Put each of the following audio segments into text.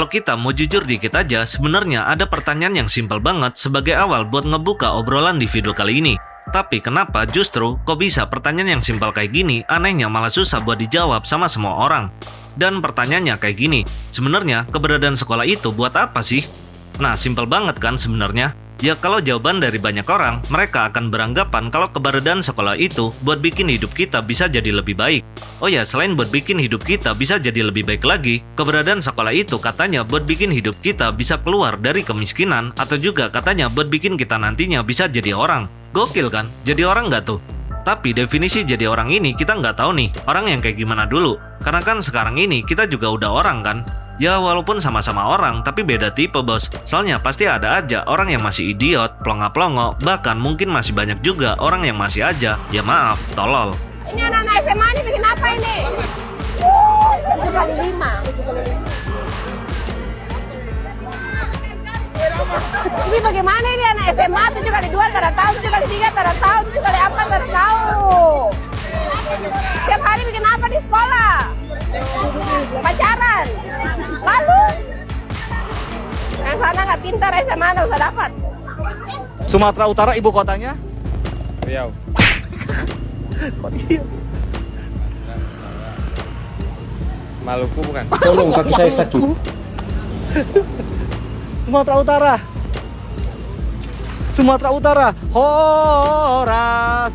Kalau kita mau jujur dikit aja, sebenarnya ada pertanyaan yang simpel banget sebagai awal buat ngebuka obrolan di video kali ini. Tapi kenapa justru kok bisa pertanyaan yang simpel kayak gini anehnya malah susah buat dijawab sama semua orang? Dan pertanyaannya kayak gini, sebenarnya keberadaan sekolah itu buat apa sih? Nah, simpel banget kan sebenarnya? Ya kalau jawaban dari banyak orang, mereka akan beranggapan kalau keberadaan sekolah itu buat bikin hidup kita bisa jadi lebih baik. Oh ya, selain buat bikin hidup kita bisa jadi lebih baik lagi, keberadaan sekolah itu katanya buat bikin hidup kita bisa keluar dari kemiskinan, atau juga katanya buat bikin kita nantinya bisa jadi orang. Gokil kan? Jadi orang nggak tuh? Tapi definisi jadi orang ini kita nggak tahu nih, orang yang kayak gimana dulu. Karena kan sekarang ini kita juga udah orang kan? Ya walaupun sama-sama orang, tapi beda tipe bos. Soalnya pasti ada aja orang yang masih idiot, plonga-plongo, bahkan mungkin masih banyak juga orang yang masih aja, ya maaf, tolol. Ini anak-anak SMA ini bikin apa ini? 7 kali 5. Ini bagaimana ini anak SMA 7 kali 2 tak tahu, 7 kali 3 tak tahu, 7 kali apa tak tahu. Setiap hari bikin apa di sekolah? Pacaran. Lalu yang sana nggak pintar, SMA nggak usah dapat. Sumatera Utara ibu kotanya? Riau. Kok dia? Maluku bukan? Tolong kaki saya sakit. Sumatera Utara. Sumatera Utara. Horas.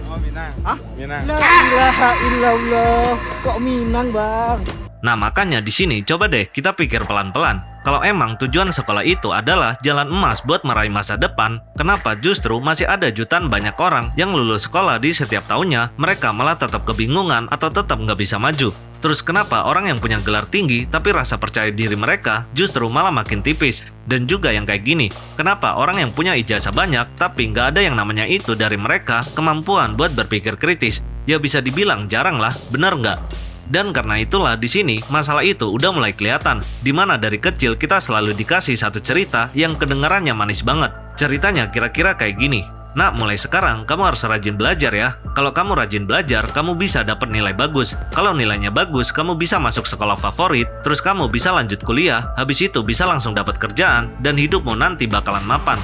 Oh, Minang. Ah? Minang. La ilaha illallah. Kok Minang, Bang? Nah makanya di sini coba deh kita pikir pelan-pelan. Kalau emang tujuan sekolah itu adalah jalan emas buat meraih masa depan, kenapa justru masih ada jutaan banyak orang yang lulus sekolah di setiap tahunnya, mereka malah tetap kebingungan atau tetap nggak bisa maju? Terus kenapa orang yang punya gelar tinggi tapi rasa percaya diri mereka justru malah makin tipis? Dan juga yang kayak gini, kenapa orang yang punya ijazah banyak tapi nggak ada yang namanya itu dari mereka kemampuan buat berpikir kritis? Ya bisa dibilang jarang lah, bener nggak? Dan karena itulah di sini masalah itu udah mulai kelihatan, dimana dari kecil kita selalu dikasih satu cerita yang kedengarannya manis banget. Ceritanya kira-kira kayak gini. Nah, mulai sekarang kamu harus rajin belajar ya. Kalau kamu rajin belajar, kamu bisa dapat nilai bagus. Kalau nilainya bagus, kamu bisa masuk sekolah favorit, terus kamu bisa lanjut kuliah, habis itu bisa langsung dapat kerjaan, dan hidupmu nanti bakalan mapan.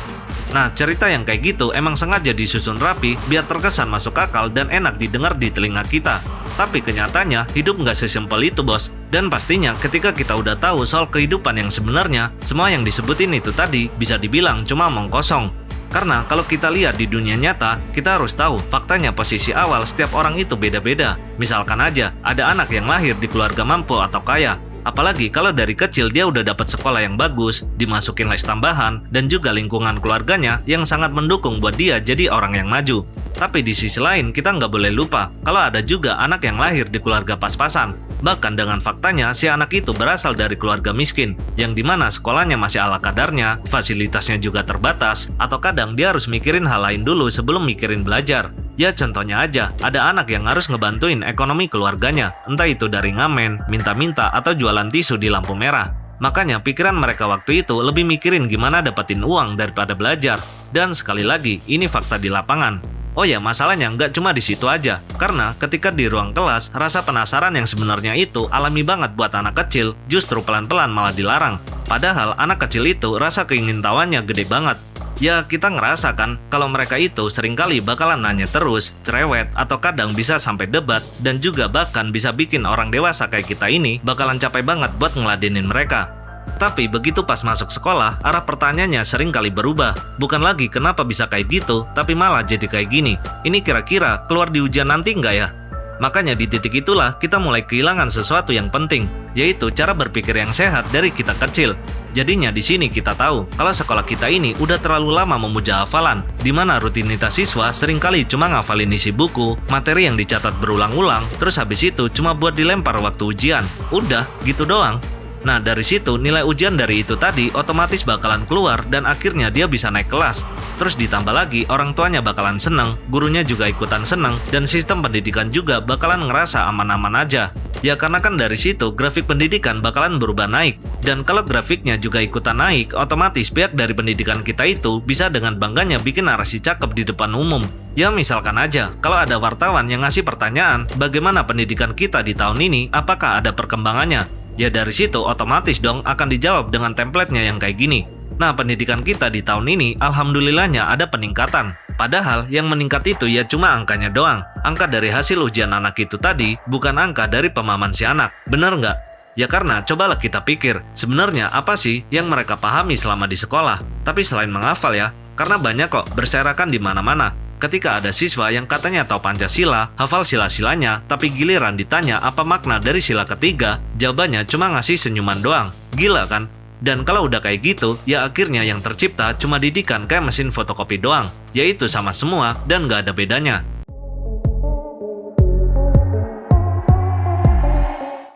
Nah, cerita yang kayak gitu emang sengaja disusun rapi biar terkesan masuk akal dan enak didengar di telinga kita. Tapi kenyataannya, hidup nggak sesimpel itu bos. Dan pastinya ketika kita udah tahu soal kehidupan yang sebenarnya, semua yang disebutin itu tadi bisa dibilang cuma omong kosong. Karena kalau kita lihat di dunia nyata, kita harus tahu faktanya posisi awal setiap orang itu beda-beda. Misalkan aja, ada anak yang lahir di keluarga mampu atau kaya. Apalagi kalau dari kecil dia udah dapat sekolah yang bagus, dimasukin les tambahan, dan juga lingkungan keluarganya yang sangat mendukung buat dia jadi orang yang maju. Tapi di sisi lain kita nggak boleh lupa kalau ada juga anak yang lahir di keluarga pas-pasan. Bahkan dengan faktanya si anak itu berasal dari keluarga miskin, yang dimana sekolahnya masih ala kadarnya, fasilitasnya juga terbatas, atau kadang dia harus mikirin hal lain dulu sebelum mikirin belajar. Ya contohnya aja, ada anak yang harus ngebantuin ekonomi keluarganya, entah itu dari ngamen, minta-minta, atau jualan tisu di lampu merah. Makanya pikiran mereka waktu itu lebih mikirin gimana dapetin uang daripada belajar. Dan sekali lagi, ini fakta di lapangan. Oh ya, masalahnya nggak cuma di situ aja. Karena ketika di ruang kelas, rasa penasaran yang sebenarnya itu alami banget buat anak kecil, justru pelan-pelan malah dilarang. Padahal anak kecil itu rasa keingintahuannya gede banget. Ya kita ngerasa kan kalau mereka itu seringkali bakalan nanya terus, cerewet, atau kadang bisa sampai debat, dan juga bahkan bisa bikin orang dewasa kayak kita ini bakalan capek banget buat ngeladenin mereka. Tapi begitu pas masuk sekolah, arah pertanyaannya sering kali berubah. Bukan lagi kenapa bisa kayak gitu, tapi malah jadi kayak gini. Ini kira-kira keluar di ujian nanti nggak ya? Makanya di titik itulah kita mulai kehilangan sesuatu yang penting, yaitu cara berpikir yang sehat dari kita kecil. Jadinya di sini kita tahu kalau sekolah kita ini udah terlalu lama memuja hafalan, di mana rutinitas siswa seringkali cuma ngafalin isi buku, materi yang dicatat berulang-ulang, terus habis itu cuma buat dilempar waktu ujian. Udah, gitu doang. Nah dari situ nilai ujian dari itu tadi otomatis bakalan keluar dan akhirnya dia bisa naik kelas. Terus ditambah lagi orang tuanya bakalan seneng, gurunya juga ikutan seneng, dan sistem pendidikan juga bakalan ngerasa aman-aman aja. Ya karena kan dari situ grafik pendidikan bakalan berubah naik. Dan kalau grafiknya juga ikutan naik, otomatis pihak dari pendidikan kita itu bisa dengan bangganya bikin narasi cakep di depan umum. Ya misalkan aja, kalau ada wartawan yang ngasih pertanyaan, bagaimana pendidikan kita di tahun ini, apakah ada perkembangannya? Ya dari situ otomatis dong akan dijawab dengan template-nya yang kayak gini. Nah, pendidikan kita di tahun ini alhamdulillahnya ada peningkatan. Padahal yang meningkat itu ya cuma angkanya doang. Angka dari hasil ujian anak itu tadi bukan angka dari pemahaman si anak. Bener nggak? Ya karena cobalah kita pikir, sebenarnya apa sih yang mereka pahami selama di sekolah? Tapi selain menghafal ya, karena banyak kok berserakan di mana-mana. Ketika ada siswa yang katanya tahu Pancasila, hafal sila-silanya, tapi giliran ditanya apa makna dari sila ketiga, jawabannya cuma ngasih senyuman doang. Gila kan? Dan kalau udah kayak gitu, ya akhirnya yang tercipta cuma didikan kayak mesin fotokopi doang. Yaitu sama semua dan nggak ada bedanya.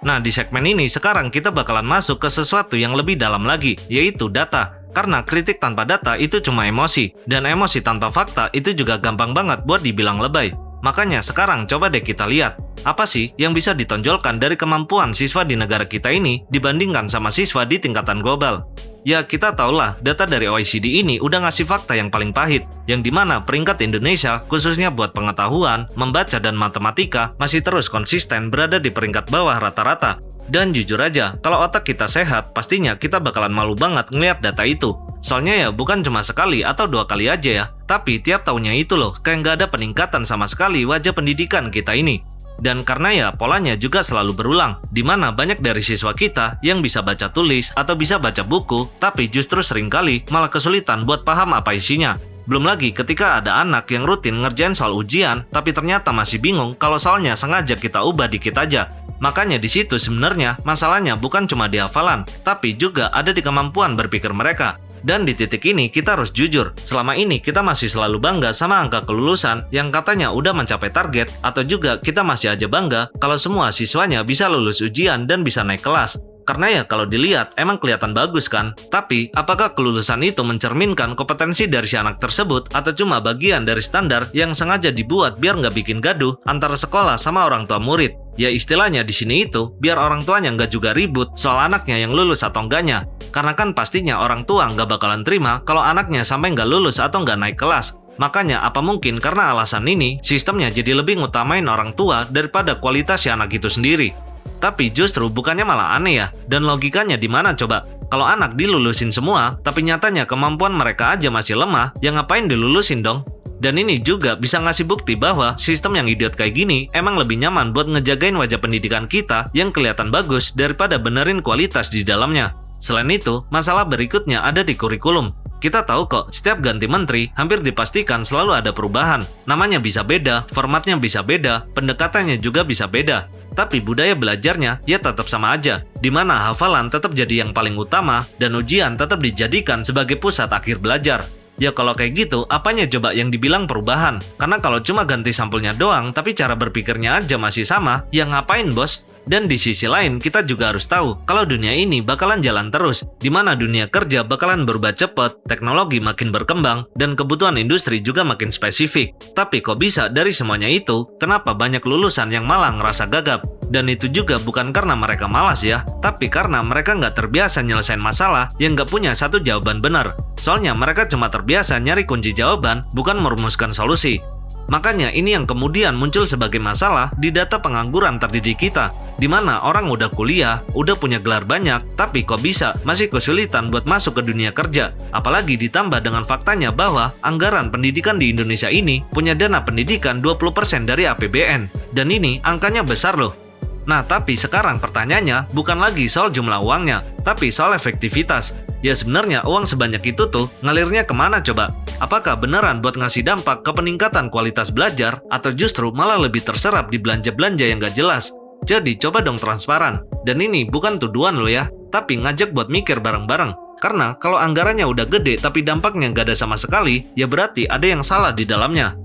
Nah, di segmen ini sekarang kita bakalan masuk ke sesuatu yang lebih dalam lagi, yaitu data. Karena kritik tanpa data itu cuma emosi, dan emosi tanpa fakta itu juga gampang banget buat dibilang lebay. Makanya sekarang coba deh kita lihat, apa sih yang bisa ditonjolkan dari kemampuan siswa di negara kita ini dibandingkan sama siswa di tingkatan global. Ya kita tahulah, data dari OECD ini udah ngasih fakta yang paling pahit, yang dimana peringkat Indonesia khususnya buat pengetahuan, membaca dan matematika masih terus konsisten berada di peringkat bawah rata-rata. Dan jujur aja, kalau otak kita sehat, pastinya kita bakalan malu banget ngeliat data itu. Soalnya ya bukan cuma sekali atau 2 kali aja ya, tapi tiap tahunnya itu loh, kayak nggak ada peningkatan sama sekali wajah pendidikan kita ini. Dan karena ya polanya juga selalu berulang, dimana banyak dari siswa kita yang bisa baca tulis atau bisa baca buku, tapi justru seringkali malah kesulitan buat paham apa isinya. Belum lagi ketika ada anak yang rutin ngerjain soal ujian, tapi ternyata masih bingung kalau soalnya sengaja kita ubah dikit aja. Makanya di situ sebenarnya masalahnya bukan cuma di hafalan, tapi juga ada di kemampuan berpikir mereka. Dan di titik ini kita harus jujur, selama ini kita masih selalu bangga sama angka kelulusan yang katanya udah mencapai target, atau juga kita masih aja bangga kalau semua siswanya bisa lulus ujian dan bisa naik kelas. Karena ya kalau dilihat emang kelihatan bagus kan, tapi apakah kelulusan itu mencerminkan kompetensi dari si anak tersebut atau cuma bagian dari standar yang sengaja dibuat biar nggak bikin gaduh antara sekolah sama orang tua murid? Ya istilahnya di sini itu biar orang tuanya nggak juga ribut soal anaknya yang lulus atau enggaknya. Karena kan pastinya orang tua nggak bakalan terima kalau anaknya sampai nggak lulus atau nggak naik kelas. Makanya apa mungkin karena alasan ini sistemnya jadi lebih ngutamain orang tua daripada kualitas si anak itu sendiri. Tapi justru bukannya malah aneh ya, dan logikanya di mana coba? Kalau anak dilulusin semua, tapi nyatanya kemampuan mereka aja masih lemah, ya ngapain dilulusin dong? Dan ini juga bisa ngasih bukti bahwa sistem yang idiot kayak gini emang lebih nyaman buat ngejagain wajah pendidikan kita yang kelihatan bagus daripada benerin kualitas di dalamnya. Selain itu, masalah berikutnya ada di kurikulum. Kita tahu kok, setiap ganti menteri hampir dipastikan selalu ada perubahan. Namanya bisa beda, formatnya bisa beda, pendekatannya juga bisa beda. Tapi budaya belajarnya ya tetap sama aja, di mana hafalan tetap jadi yang paling utama dan ujian tetap dijadikan sebagai pusat akhir belajar. Ya kalau kayak gitu, apanya coba yang dibilang perubahan? Karena kalau cuma ganti sampulnya doang, tapi cara berpikirnya aja masih sama, ya ngapain bos? Dan di sisi lain, kita juga harus tahu kalau dunia ini bakalan jalan terus, di mana dunia kerja bakalan berubah cepat, teknologi makin berkembang, dan kebutuhan industri juga makin spesifik. Tapi kok bisa dari semuanya itu, kenapa banyak lulusan yang malah ngerasa gagap? Dan itu juga bukan karena mereka malas ya, tapi karena mereka nggak terbiasa nyelesain masalah yang nggak punya satu jawaban benar. Soalnya mereka cuma terbiasa nyari kunci jawaban, bukan merumuskan solusi. Makanya ini yang kemudian muncul sebagai masalah di data pengangguran terdidik kita, di mana orang udah kuliah, udah punya gelar banyak, tapi kok bisa masih kesulitan buat masuk ke dunia kerja. Apalagi ditambah dengan faktanya bahwa anggaran pendidikan di Indonesia ini punya dana pendidikan 20% dari APBN, dan ini angkanya besar loh. Nah, tapi sekarang pertanyaannya bukan lagi soal jumlah uangnya, tapi soal efektivitas. Ya sebenarnya uang sebanyak itu tuh ngalirnya kemana coba? Apakah beneran buat ngasih dampak ke peningkatan kualitas belajar, atau justru malah lebih terserap di belanja-belanja yang gak jelas? Jadi coba dong transparan. Dan ini bukan tuduhan lo ya, tapi ngajak buat mikir bareng-bareng. Karena kalau anggarannya udah gede tapi dampaknya gak ada sama sekali, ya berarti ada yang salah di dalamnya.